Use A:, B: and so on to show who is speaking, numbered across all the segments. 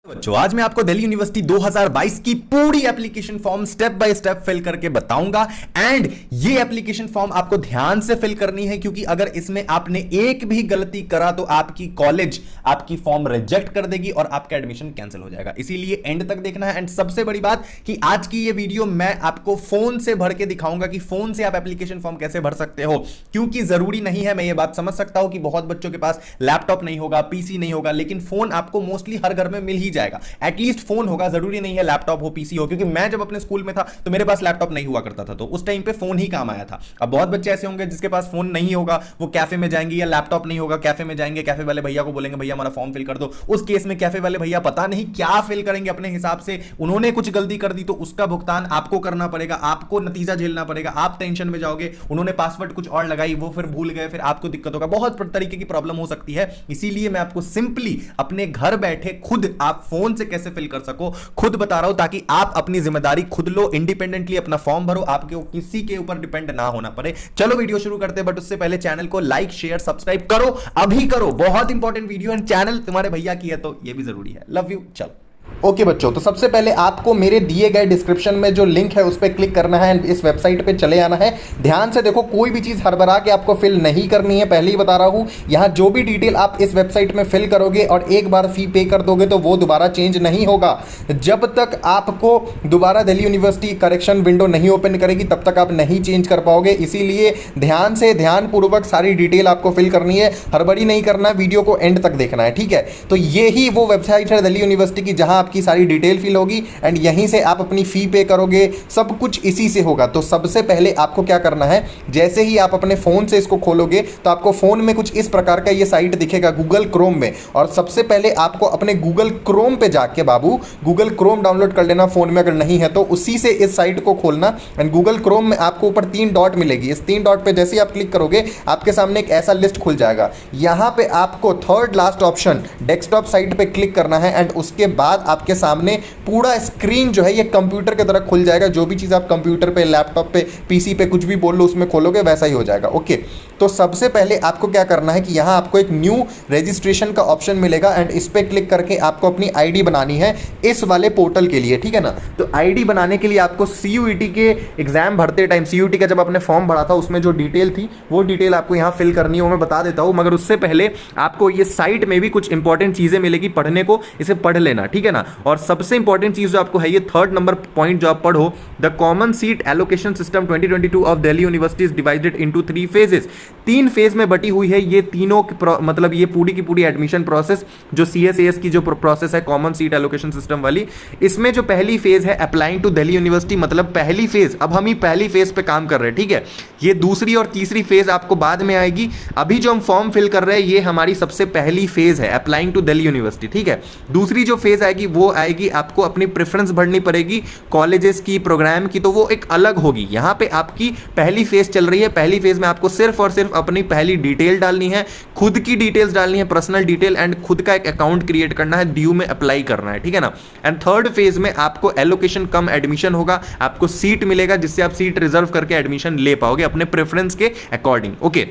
A: बच्चों, आज मैं आपको दिल्ली यूनिवर्सिटी 2022 की पूरी application form step by step fill करके बताऊंगा। एंड ये एप्लीकेशन फॉर्म आपको ध्यान से फिल करनी है, क्योंकि अगर इसमें आपने एक भी गलती करा तो आपकी कॉलेज आपकी फॉर्म रिजेक्ट कर देगी और आपका एडमिशन कैंसिल हो जाएगा। इसीलिए एंड तक देखना है। एंड सबसे बड़ी बात कि आज की ये वीडियो मैं आपको फोन से भर के दिखाऊंगा कि फोन से आप एप्लीकेशन फॉर्म कैसे भर सकते हो, क्योंकि जरूरी नहीं है, मैं ये बात समझ सकता हूं कि बहुत बच्चों के पास लैपटॉप नहीं होगा, पीसी नहीं होगा, लेकिन फोन आपको मोस्टली हर घर में मिल ही जाएगा। एटलीस्ट फोन होगा, जरूरी नहीं है लैपटॉप हो, पीसी हो, क्योंकि मैं जब अपने स्कूल में था तो मेरे पास लैपटॉप नहीं हुआ करता था, तो उस टाइम पे फोन ही काम आया था। अब बहुत बच्चे ऐसे होंगे जिसके पास फोन नहीं होगा, वो कैफे में जाएंगे, या लैपटॉप नहीं होगा, कैफे में जाएंगे, कैफे वाले भैया को बोलेंगे भैया हमारा फॉर्म फिल कर दो। उस केस में कैफे वाले भैया पता नहीं क्या फिल करेंगे अपने हिसाब से, उन्होंने कुछ गलती कर दी तो उसका भुगतान आपको करना पड़ेगा, आपको नतीजा झेलना पड़ेगा, आप टेंशन में जाओगे। उन्होंने पासवर्ड कुछ और लगाई, वो फिर भूल गए, फिर आपको दिक्कत होगा, बहुत तरीके की प्रॉब्लम हो सकती है। इसीलिए मैं आपको सिंपली अपने घर बैठे खुद आप फोन से कैसे फिल कर सको खुद बता रहा हूं, ताकि आप अपनी जिम्मेदारी खुद लो, इंडिपेंडेंटली अपना फॉर्म भरो, आपके किसी के ऊपर डिपेंड ना होना पड़े। चलो वीडियो शुरू करते हैं, बट उससे पहले चैनल को लाइक शेयर सब्सक्राइब करो, अभी करो, बहुत इंपॉर्टेंट वीडियो है। चैनल तुम्हारे भैया की है तो ये भी जरूरी है। Love you. चलो ओके बच्चों, तो सबसे पहले आपको मेरे दिए गए डिस्क्रिप्शन में जो लिंक है उस पर क्लिक करना है, इस वेबसाइट पे चले आना है। ध्यान से देखो, कोई भी चीज़ हड़बड़ा के आपको फिल नहीं करनी है, पहले ही बता रहा हूँ। यहाँ जो भी डिटेल आप इस वेबसाइट में फिल करोगे और एक बार फी पे कर दोगे तो वो दोबारा चेंज नहीं होगा। जब तक आपको दोबारा दिल्ली यूनिवर्सिटी करेक्शन विंडो नहीं ओपन करेगी तब तक आप नहीं चेंज कर पाओगे। इसीलिए ध्यानपूर्वक सारी डिटेल आपको फिल करनी है, हड़बड़ी नहीं करना, वीडियो को एंड तक देखना है, ठीक है। तो ये ही वो वेबसाइट है दिल्ली यूनिवर्सिटी की, जहाँ आपकी सारी डिटेल फिल होगी एंड यहीं से आप अपनी फी पे करोगे, सब कुछ इसी से होगा। तो सबसे पहले आपको क्या करना है, जैसे ही आप अपने फोन से इसको खोलोगे तो आपको फोन में कुछ इस प्रकार का ये साइट दिखेगा गूगल क्रोम में, और सबसे पहले आपको अपने गूगल क्रोम पे जाके बाबू गूगल क्रोम डाउनलोड कर लेना फोन में, अगर नहीं है तो उसी से इस साइट को खोलना। एंड गूगल क्रोम में आपको ऊपर 3 डॉट मिलेगी, इस 3 डॉट पे जैसे ही आप क्लिक करोगे आपके सामने एक ऐसा लिस्ट खुल जाएगा। यहां पे आपको third last option desktop site पे क्लिक करना है एंड उसके बाद आपके सामने पूरा स्क्रीन जो है ये कंप्यूटर की तरह खुल जाएगा। जो भी चीज़ आप कंप्यूटर पे, लैपटॉप पे, पीसी पे कुछ भी बोल लो उसमें खोलोगे वैसा ही हो जाएगा। ओके, तो सबसे पहले आपको क्या करना है कि यहाँ आपको एक न्यू रजिस्ट्रेशन का ऑप्शन मिलेगा एंड इस पर क्लिक करके आपको अपनी आईडी बनानी है इस वाले पोर्टल के लिए, ठीक है ना। तो आईडी बनाने के लिए आपको सीयूईटी के एग्जाम भरते टाइम, सीयूईटी का जब आपने फॉर्म भरा था उसमें जो डिटेल थी वो डिटेल आपको यहाँ फिल करनी है, वो मैं बता देता हूँ। मगर उससे पहले आपको ये साइट में भी कुछ इंपॉर्टेंट चीजें मिलेगी पढ़ने को, इसे पढ़ लेना, ठीक है ना। और सबसे इंपॉर्टेंट चीज जो आपको है, ये 3rd नंबर पॉइंट जो आप पढ़ो, the common seat allocation system 2022 of Delhi university is divided into 3 phases. 3 phase में बटी हुई है ये तीनों, मतलब ये पूरी की पूरी एडमिशन प्रोसेस जो CSAS की जो प्रोसेस है कॉमन सीट एलोकेशन सिस्टम वाली, इसमें जो पहली फेज है अप्लाइंग टू दिल्ली यूनिवर्सिटी, मतलब पहली फेज, अब हम ही पहली फेज पे काम कर रहे हैं, ठीक है। ये दूसरी और तीसरी फेज आपको बाद में आएगी। अभी जो हम फॉर्म फिल कर रहे हैं ये हमारी सबसे पहली फेज है अप्लाइंग टू दिल्ली यूनिवर्सिटी, ठीक है। दूसरी जो फेज आएगी वो आएगी आपको अपनी प्रेफरेंस भरनी पड़ेगी कॉलेजेस की, प्रोग्राम की, तो वो एक अलग होगी। यहां पे आपकी पहली फेज चल रही है, पहली फेज में आपको सिर्फ और सिर्फ अपनी पहली डिटेल डालनी है, खुद की डिटेल्स डालनी है, पर्सनल डिटेल, एंड खुद का एक अकाउंट क्रिएट करना है, ड्यू में अप्लाई करना है, ठीक है ना। एंड 3rd फेज में आपको एलोकेशन कम एडमिशन होगा, आपको सीट मिलेगा जिससे आप सीट रिजर्व करके एडमिशन ले पाओगे अपने प्रेफरेंस के अकॉर्डिंग। ओके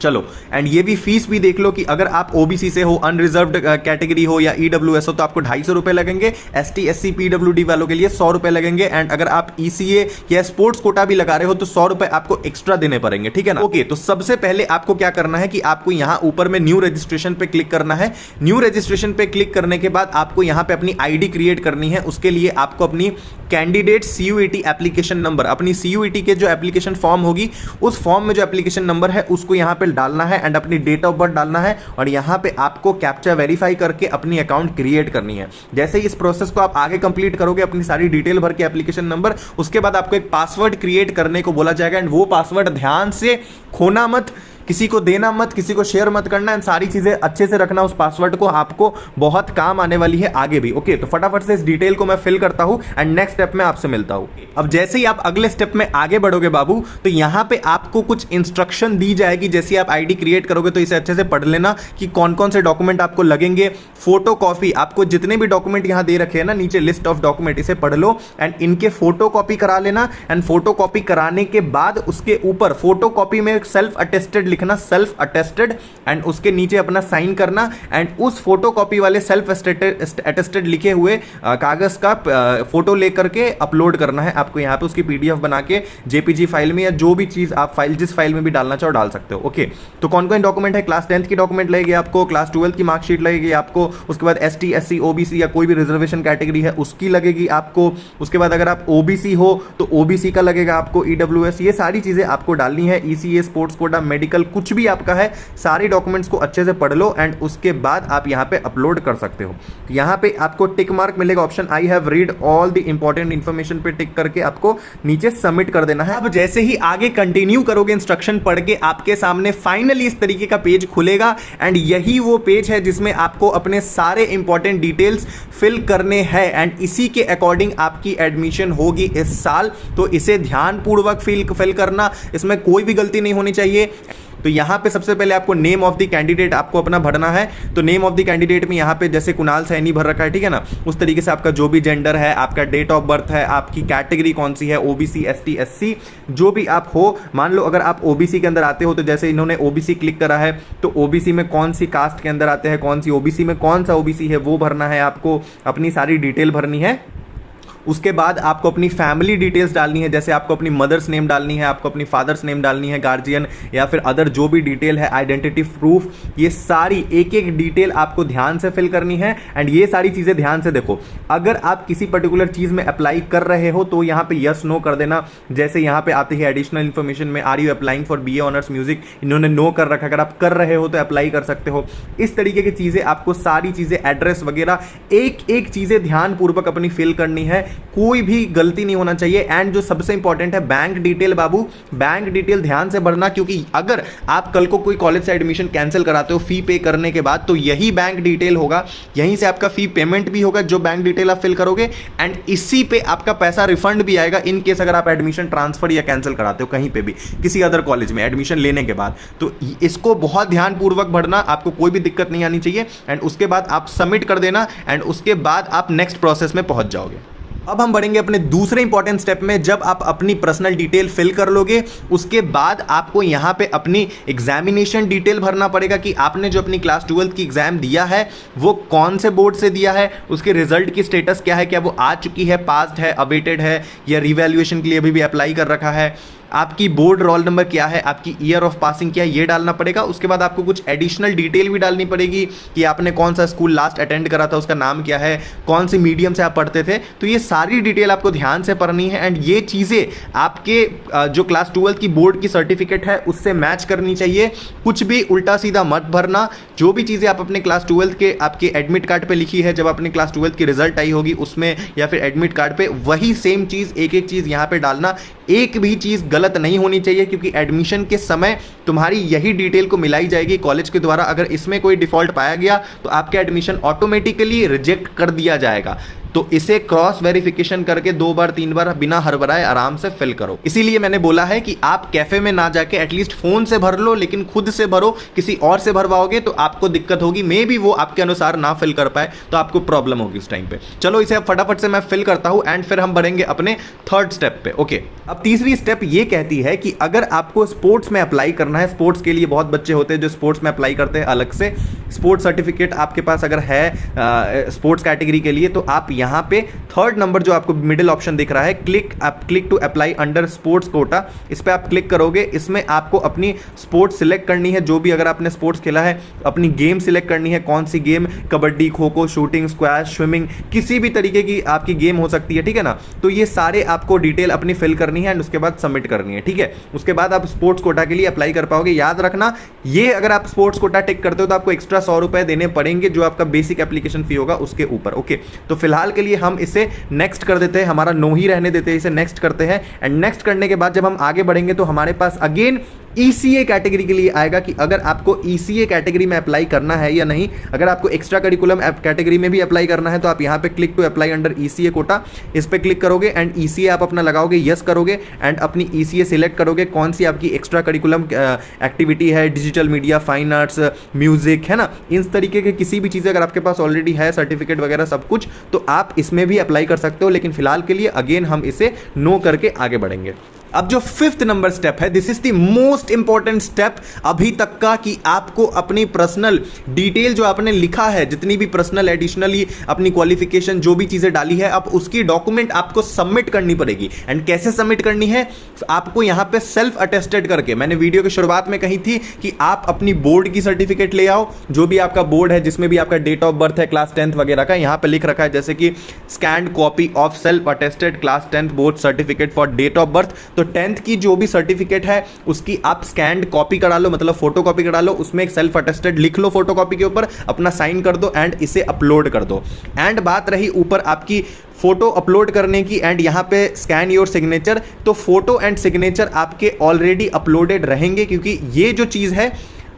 A: चलो, एंड ये भी फीस भी देख लो कि अगर आप ओबीसी से हो, अनरिजर्व्ड कैटेगरी हो या ईडब्ल्यूएस हो तो आपको 250 रुपए लगेंगे, एसटी एससी पीडब्ल्यूडी वालों के लिए 100 रुपए लगेंगे, एंड अगर आप ईसीए या स्पोर्ट्स कोटा भी लगा रहे हो तो 100 रुपए आपको एक्स्ट्रा देने पड़ेंगे, ठीक है ना। ओके, तो सबसे पहले आपको क्या करना है कि आपको यहां ऊपर में न्यू रजिस्ट्रेशन पे क्लिक करना है। न्यू रजिस्ट्रेशन पे क्लिक करने के बाद आपको यहां पे अपनी आईडी क्रिएट करनी है। उसके लिए आपको अपनी कैंडिडेट सीयूईटी एप्लीकेशन नंबर, अपनी सीयूईटी के जो एप्लीकेशन फॉर्म होगी उस फॉर्म में जो एप्लीकेशन नंबर है उसको यहां पे डालना है एंड अपनी डेट ऑफ बर्थ डालना है, और यहां पे आपको कैप्चा वेरीफाई करके अपनी अकाउंट क्रिएट करनी है। जैसे ही इस प्रोसेस को आप आगे कंप्लीट करोगे, अपनी सारी डिटेल भर के एप्लीकेशन नंबर, उसके बाद आपको एक पासवर्ड क्रिएट करने को बोला जाएगा, एंड वो पासवर्ड ध्यान से खोना मत, किसी को देना मत, किसी को शेयर मत करना, एंड सारी चीजें अच्छे से रखना उस पासवर्ड को, आपको बहुत काम आने वाली है आगे भी। ओके, तो फटाफट से इस डिटेल को मैं फिल करता हूं एंड नेक्स्ट स्टेप में आपसे मिलता हूं। अब जैसे ही आप अगले स्टेप में आगे बढ़ोगे बाबू, तो यहां पे आपको कुछ इंस्ट्रक्शन दी जाएगी। जैसे आप आईडी क्रिएट करोगे तो इसे अच्छे से पढ़ लेना कि कौन कौन से डॉक्यूमेंट आपको लगेंगे। फोटो कॉपी, आपको जितने भी डॉक्यूमेंट यहां दे रखे हैं ना नीचे लिस्ट ऑफ डॉक्यूमेंट, इसे पढ़ लो एंड इनके फोटो कॉपी करा लेना। एंड फोटो कॉपी कराने के बाद उसके ऊपर फोटो कॉपी में सेल्फ अटेस्टेड लिखना सेल्फ अटेस्टेड एंड उसके नीचे अपना साइन करना एंड उस फोटोकॉपी वाले सेल्फ अटेस्टेड लिखे हुए कागज का फोटो लेकर के अपलोड करना है आपको यहाँ पे, उसकी पीडीएफ बना के जेपीजी फाइल में या जो भी चीज आप फाइल जिस फाइल में भी डालना चाहो डाल सकते हो। ओके, तो कौन कौन डॉक्यूमेंट है? क्लास 10th की डॉक्यूमेंट लगेगी आपको, क्लास 12th की मार्कशीट लगेगी आपको, उसके बाद एसटी एससी ओबीसी या कोई भी रिजर्वेशन कैटेगरी है उसकी लगेगी आपको, उसके बाद अगर आप ओबीसी हो तो ओबीसी का लगेगा आपको, ईडब्ल्यूएस, ये सारी चीजें आपको डालनी है, ईसीए, स्पोर्ट्स कोटा, मेडिकल, कुछ भी आपका है, सारी डॉक्यूमेंट्स को अच्छे से पढ़ लो एंड उसके बाद आप यहाँ पे अपलोड कर सकते हो। यहाँ पे आपको टिक मार्क मिलेगा, option I have read all the important information पे टिक करके आपको नीचे सबमिट कर देना है। अब जैसे ही आगे कंटिन्यू करोगे इंस्ट्रक्शन पढ़ के, आपके सामने फाइनली इस तरीके का पेज खुलेगा एंड यही वो पेज है जिसमें आपको अपने सारे इंपॉर्टेंट डिटेल्स फिल करने हैं एंड इसी के अकॉर्डिंग आपकी एडमिशन होगी इस साल। तो इसे ध्यानपूर्वक फिल करना, इसमें कोई भी गलती नहीं होनी चाहिए। तो यहाँ पे सबसे पहले आपको नेम ऑफ द कैंडिडेट आपको अपना भरना है। तो नेम ऑफ द कैंडिडेट में यहाँ पे जैसे कुणाल सैनी भर रखा है, ठीक है ना, उस तरीके से आपका जो भी जेंडर है, आपका डेट ऑफ बर्थ है, आपकी कैटेगरी कौन सी है, ओबीसी, एसटी, एससी, जो भी आप हो। मान लो अगर आप ओबीसी के अंदर आते हो तो जैसे इन्होंने ओबीसी क्लिक करा है तो ओबीसी में कौन सी कास्ट के अंदर आते हैं, कौन सी ओबीसी में कौन सा ओबीसी है वो भरना है आपको, अपनी सारी डिटेल भरनी है। उसके बाद आपको अपनी फैमिली डिटेल्स डालनी है, जैसे आपको अपनी मदर्स नेम डालनी है, आपको अपनी फादर्स नेम डालनी है, गार्जियन या फिर अदर जो भी डिटेल है, आइडेंटिटी प्रूफ, ये सारी एक एक डिटेल आपको ध्यान से फिल करनी है। एंड ये सारी चीज़ें ध्यान से देखो, अगर आप किसी पर्टिकुलर चीज़ में अप्लाई कर रहे हो तो यहाँ पे यस नो कर देना। जैसे यहाँ पे आती है एडिशनल इन्फॉर्मेशन में, are you applying for BA honours music, इन्होंने नो कर रखा, अगर आप कर रहे हो तो अप्लाई कर सकते हो। इस तरीके की चीज़ें आपको सारी चीज़ें, एड्रेस वगैरह एक एक चीज़ें ध्यानपूर्वक अपनी फिल करनी है, कोई भी गलती नहीं होना चाहिए। एंड जो सबसे इंपॉर्टेंट है बैंक डिटेल, बाबू बैंक डिटेल ध्यान से भरना, क्योंकि अगर आप कल को कोई कॉलेज से एडमिशन कैंसिल कराते हो फी पे करने के बाद तो यही बैंक डिटेल होगा, यहीं से आपका फी पेमेंट भी होगा जो बैंक डिटेल आप फिल करोगे एंड इसी पे आपका पैसा रिफंड भी आएगा इन केस अगर आप एडमिशन ट्रांसफर या कैंसिल कराते हो कहीं पे भी किसी अदर कॉलेज में एडमिशन लेने के बाद। तो इसको बहुत ध्यानपूर्वक भरना, आपको कोई भी दिक्कत नहीं आनी चाहिए एंड उसके बाद आप सबमिट कर देना एंड उसके बाद आप नेक्स्ट प्रोसेस में पहुंच जाओगे। अब हम बढ़ेंगे अपने दूसरे इंपॉर्टेंट स्टेप में। जब आप अपनी पर्सनल डिटेल फिल कर लोगे उसके बाद आपको यहाँ पे अपनी एग्जामिनेशन डिटेल भरना पड़ेगा कि आपने जो अपनी क्लास 12th की एग्जाम दिया है वो कौन से बोर्ड से दिया है, उसके रिजल्ट की स्टेटस क्या है, क्या वो आ चुकी है, पास्ड है, अवेटेड है या रिवैल्यूएशन के लिए अभी भी अप्लाई कर रखा है, आपकी बोर्ड रोल नंबर क्या है, आपकी ईयर ऑफ पासिंग क्या है, ये डालना पड़ेगा। उसके बाद आपको कुछ एडिशनल डिटेल भी डालनी पड़ेगी कि आपने कौन सा स्कूल लास्ट अटेंड करा था, उसका नाम क्या है, कौन सी मीडियम से आप पढ़ते थे। तो ये सारी डिटेल आपको ध्यान से पढ़नी है एंड ये चीज़ें आपके जो क्लास 12th की बोर्ड की सर्टिफिकेट है उससे मैच करनी चाहिए। कुछ भी उल्टा सीधा मत भरना। जो भी चीज़ें आप अपने क्लास 12th के आपके एडमिट कार्ड पे लिखी है, जब अपनी क्लास 12th की रिजल्ट आई होगी उसमें या फिर एडमिट कार्ड पे, वही सेम चीज़ एक एक चीज़ यहाँ पे डालना। एक भी चीज़ गलत नहीं होनी चाहिए क्योंकि एडमिशन के समय तुम्हारी यही डिटेल को मिलाई जाएगी कॉलेज के द्वारा। अगर इसमें कोई डिफॉल्ट पाया गया तो आपका एडमिशन ऑटोमेटिकली रिजेक्ट कर दिया जाएगा। तो इसे क्रॉस वेरिफिकेशन करके 2 बार 3 बार बिना हड़बड़ाए आराम से फिल करो। इसीलिए मैंने बोला है कि आप कैफे में ना जाके एटलीस्ट फोन से भर लो, लेकिन खुद से भरो। किसी और से भरवाओगे तो आपको दिक्कत होगी, मे बी वो आपके अनुसार ना फिल कर पाए तो आपको प्रॉब्लम होगी उस टाइम पे। चलो इसे अब फटाफट से मैं फिल करता हूं एंड फिर हम बढ़ेंगे अपने थर्ड स्टेप पे। ओके, अब तीसरी स्टेप ये कहती है कि अगर आपको स्पोर्ट्स में अप्लाई करना है, स्पोर्ट्स के लिए बहुत बच्चे होते हैं जो स्पोर्ट्स में अप्लाई करते हैं अलग से, स्पोर्ट्स सर्टिफिकेट आपके पास अगर है स्पोर्ट्स कैटेगरी के लिए तो आप यहाँ पे थर्ड नंबर जो आपको मिडिल ऑप्शन दिख रहा है, click to apply under sports quota, इस पे आप क्लिक करोगे। इसमें आपको अपनी स्पोर्ट्स सिलेक्ट करनी है, जो भी अगर आपने स्पोर्ट्स खेला है अपनी गेम सिलेक्ट करनी है, कौन सी game, kabaddi, kho kho, shooting, squash, swimming, किसी भी तरीके की आपकी गेम हो सकती है, ठीक है ना। तो ये सारे आपको डिटेल अपनी फिल करनी है एंड उसके बाद सबमिट करनी है, ठीक है। उसके बाद आप स्पोर्ट्स कोटा के लिए अप्लाई कर पाओगे। याद रखना, ये अगर आप स्पोर्ट्स कोटा टिक करते हो तो आपको एक्स्ट्रा 100 रुपए देने पड़ेंगे जो आपका बेसिक एप्लीकेशन फी होगा उसके ऊपर। ओके, तो फिलहाल के लिए हम इसे नेक्स्ट कर देते हैं, हमारा नो ही रहने देते हैं, इसे नेक्स्ट करते हैं। एंड नेक्स्ट करने के बाद जब हम आगे बढ़ेंगे तो हमारे पास अगेन ईसीए कैटेगरी के लिए आएगा कि अगर आपको ईसीए कैटेगरी में अप्लाई करना है या नहीं। अगर आपको एक्स्ट्रा करिकुलम कैटेगरी में भी अप्लाई करना है तो आप यहाँ पे click to apply under ECA quota, इस पे क्लिक करोगे एंड ईसीए आप अपना लगाओगे, यस करोगे एंड अपनी ईसीए सिलेक्ट करोगे, कौन सी आपकी एक्स्ट्रा करिकुलम एक्टिविटी है, digital media, fine arts, music, है ना। इन तरीके के किसी भी चीज़ अगर आपके पास ऑलरेडी है, सर्टिफिकेट वगैरह सब कुछ, तो आप इसमें भी अप्लाई कर सकते हो। लेकिन फिलहाल के लिए अगेन हम इसे नो करके आगे बढ़ेंगे। अब जो 5th नंबर स्टेप है, this is the most important step अभी तक का, कि आपको अपनी पर्सनल डिटेल जो आपने लिखा है, जितनी भी पर्सनल एडिशनली अपनी क्वालिफिकेशन जो भी चीजें डाली है, अब उसकी डॉक्यूमेंट आपको सबमिट करनी पड़ेगी। एंड कैसे सबमिट करनी है, आपको यहां पे सेल्फ अटेस्टेड करके, मैंने वीडियो की शुरुआत में कही थी कि आप अपनी बोर्ड की सर्टिफिकेट ले आओ, जो भी आपका बोर्ड है जिसमें भी आपका डेट ऑफ बर्थ है, क्लास 10th वगैरह का, यहां पे लिख रखा है जैसे कि scanned copy of self attested class 10th board certificate for date of birth. तो 10th की जो भी सर्टिफिकेट है उसकी आप स्कैन्ड कॉपी करा लो, मतलब फोटो कॉपी करा लो, उसमें एक सेल्फ अटेस्टेड लिख लो फोटो कॉपी के ऊपर, अपना साइन कर दो एंड इसे अपलोड कर दो। एंड बात रही ऊपर आपकी फोटो अपलोड करने की एंड यहां पे स्कैन योर सिग्नेचर, तो फोटो एंड सिग्नेचर आपके ऑलरेडी अपलोडेड रहेंगे, क्योंकि ये जो चीज है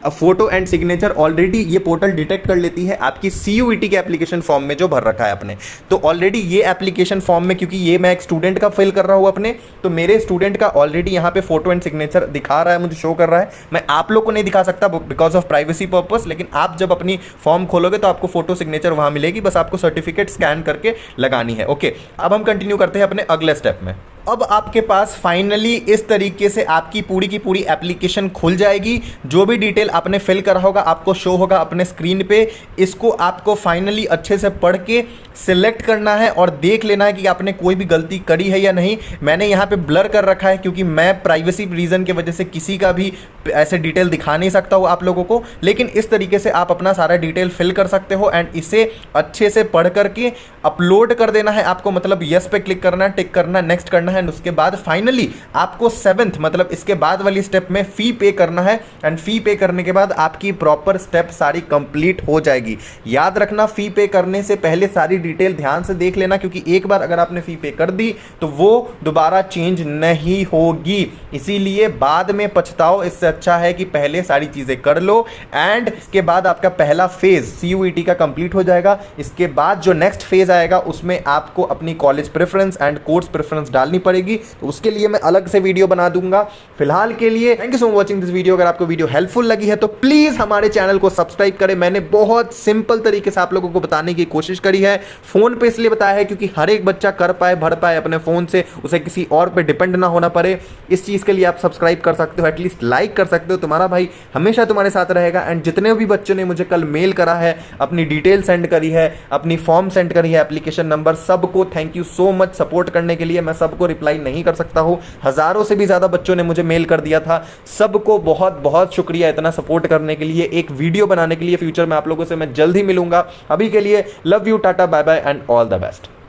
A: फोटो एंड सिग्नेचर ऑलरेडी ये पोर्टल डिटेक्ट कर लेती है आपकी CUET के एप्लीकेशन फॉर्म में जो भर रखा है आपने। तो ऑलरेडी ये एप्लीकेशन फॉर्म में, क्योंकि ये मैं एक स्टूडेंट का फिल कर रहा हूं अपने, तो मेरे स्टूडेंट का ऑलरेडी यहां पे फोटो एंड सिग्नेचर दिखा रहा है, मुझे शो कर रहा है। मैं आप लोग को नहीं दिखा सकता बिकॉज ऑफ प्राइवेसी पर्पस, लेकिन आप जब अपनी फॉर्म खोलोगे तो आपको फोटो सिग्नेचर वहां मिलेगी, बस आपको सर्टिफिकेट स्कैन करके लगानी है। ओके, अब हम कंटिन्यू करते हैं अपने अगले स्टेप में। अब आपके पास फाइनली इस तरीके से आपकी पूरी की पूरी एप्लीकेशन खुल जाएगी। जो भी डिटेल आपने फिल करा होगा आपको शो होगा अपने स्क्रीन पे। इसको आपको फाइनली अच्छे से पढ़ के सिलेक्ट करना है और देख लेना है कि आपने कोई भी गलती करी है या नहीं। मैंने यहाँ पे ब्लर कर रखा है क्योंकि मैं प्राइवेसी रीजन की वजह से किसी का भी ऐसे डिटेल दिखा नहीं सकता हूँ आप लोगों को, लेकिन इस तरीके से आप अपना सारा डिटेल फिल कर सकते हो एंड इसे अच्छे से पढ़ करके अपलोड कर देना है आपको। मतलब यस पे क्लिक करना है, टिक करना है, नेक्स्ट करना है एंड उसके बाद फाइनली आपको 7th मतलब इसके बाद वाली स्टेप में फी पे करना है एंड फी पे करने के बाद आपकी प्रॉपर स्टेप सारी कंप्लीट हो जाएगी। याद रखना, फी पे करने से पहले सारी डिटेल ध्यान से देख लेना, क्योंकि एक बार अगर आपने फी पे कर दी तो वो दोबारा चेंज नहीं होगी, इसीलिए बाद में पछताओ। इससे अच्छा है कि पहले सारी चीजें कर लो एंड इसके बाद आपका पहला फेज CUET का कंप्लीट हो जाएगा। इसके बाद जो नेक्स्ट फेज आएगा उसमें आपको अपनी college preference and course preference डालनी पड़ेगी, तो उसके लिए मैं अलग से वीडियो बना दूंगा। फिलहाल के लिए thank you so much watching this video. अगर आपको वीडियो हेल्पफुल लगी है तो प्लीज हमारे चैनल को सब्सक्राइब करें। मैंने बहुत सिंपल तरीके से आप लोगों को बताने की कोशिश करी है। फोन पे इसलिए बताया है क्योंकि हर एक बच्चा कर पाए, भर पाए अपने फोन से, उसे किसी और पे डिपेंड ना होना पड़े। इस चीज के लिए आप सब्सक्राइब कर सकते हो, एटलीस्ट लाइक कर सकते हो। तुम्हारा भाई हमेशा तुम्हारे साथ रहेगा। एंड जितने भी बच्चों ने मुझे कल मेल करा है, अपनी डिटेल सेंड करी है, अपनी फॉर्म सेंड करी है, एप्लीकेशन नंबर, सबको thank you so much support करने के लिए। मैं सबको रिप्लाई नहीं कर सकता हूं, हजारों से भी ज्यादा बच्चों ने मुझे मेल कर दिया था। सबको बहुत बहुत शुक्रिया इतना सपोर्ट करने के लिए, एक वीडियो बनाने के लिए। फ्यूचर में आप लोगों से मैं जल्द ही मिलूंगा। अभी के लिए love you, tata, bye bye and all the best.